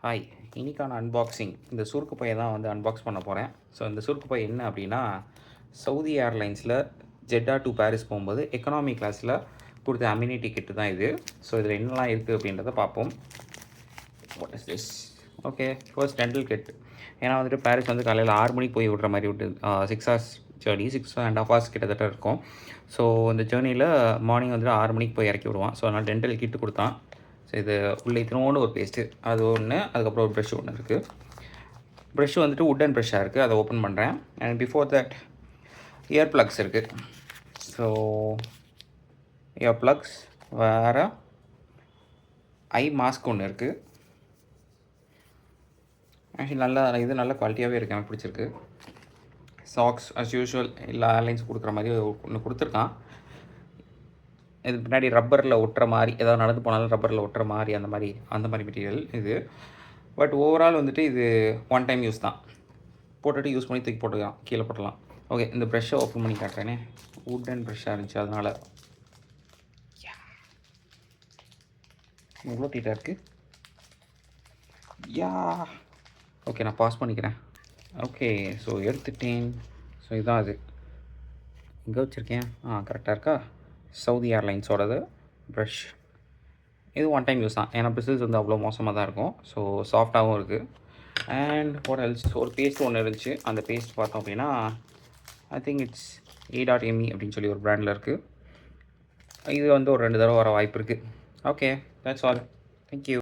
Hi, இன்னைக்கான unboxing இந்த சுருக்கு பையை தான் வந்து அன்பாக்ஸ் பண்ண போகிறேன். ஸோ இந்த சுருக்கு பை என்ன அப்படின்னா, சவுதி ஏர்லைன்ஸில் ஜெட்டா டு பாரிஸ் போகும்போது எக்கனாமி கிளாஸில் கொடுத்த அம்யூனிட்டி கிட்டு தான் இது. ஸோ இதில் என்னலாம் இருக்குது அப்படின்றத பார்ப்போம். What is this? Okay, first dental kit. ஏன்னா வந்துட்டு பாரிஸ் வந்து காலையில் 6 மணிக்கு போய் விட்ற மாதிரி விட்டு 6 ஹவர்ஸ் ஜேர்னி, 6.5 ஹவர்ஸ் கிட்டத்தட்ட இருக்கும். ஸோ இந்த ஜேர்னியில் மார்னிங் வந்துட்டு 6 மணிக்கு போய் இறக்கி விடுவான். ஸோ அதனால் டென்டல் கிட்டு கொடுத்தான். ஸோ இது உள்ளே இத்தினோண்டு ஒரு பேஸ்ட்டு, அது ஒன்று. அதுக்கப்புறம் ஒரு ப்ரெஷ் ஒன்று இருக்குது. ப்ரெஷ் வந்துட்டு உட்டன் ப்ரெஷ்ஷாக இருக்குது, அதை ஓப்பன் பண்ணுறேன். And before that year flux இருக்குது. ஸோ இயர் ப்ளக்ஸ், வேறு ஐ மாஸ்க் ஒன்று இருக்குது. ஆக்சுவலி நல்ல குவாலிட்டியாகவே இருக்குது, எனக்கு பிடிச்சிருக்கு. சாக்ஸ் அஸ் யூஷுவல் எல்லா ஏர்லைன்ஸ் கொடுக்குற மாதிரி ஒன்று கொடுத்துருக்கான். இது பின்னாடி ரப்பரில் ஒட்டுற மாதிரி, ஏதாவது நடந்து போனாலும் ரப்பரில் ஒட்டுற மாதிரி அந்த மாதிரி மெட்டீரியல் இது. பட் ஓவரால் வந்துட்டு இது ஒன் டைம் யூஸ் தான். போட்டுட்டு யூஸ் பண்ணி தூக்கி போட்டுக்கலாம், கீழே போட்டலாம். ஓகே, இந்த ப்ரெஷ்ஷை ஓப்பன் பண்ணி காட்டுறேனே. வுட்டன் ப்ரெஷ்ஷாக இருந்துச்சு, அதனால் இவ்வளோ டீட்டாக இருக்குது. ஓகே, நான் பாஸ் பண்ணிக்கிறேன். ஓகே, ஸோ எடுத்துட்டேன். ஸோ இதுதான் அது. எங்கே வச்சுருக்கேன்? கரெக்டாக இருக்கா? சவுதி ஏர்லைன்ஸோடது ப்ரஷ். இது ஒன் டைம் யூஸ் தான், ஏன்னா பிசில்ஸ் வந்து அவ்வளோ மோசமாக தான் இருக்கும். ஸோ சாஃப்டாகவும் இருக்குது. அண்ட் வாட் எல்ஸ், ஒரு பேஸ்ட் ஒன்று இருந்துச்சு. அந்த பேஸ்ட் பார்த்தோம் அப்படின்னா ஐ திங்க் இட்ஸ் A.ME அப்படின்னு சொல்லி ஒரு ப்ராண்டில் இருக்குது. இது வந்து ஒரு 2 தடவை வர வாய்ப்பு இருக்குது. Okay, that's all. தேங்க்யூ.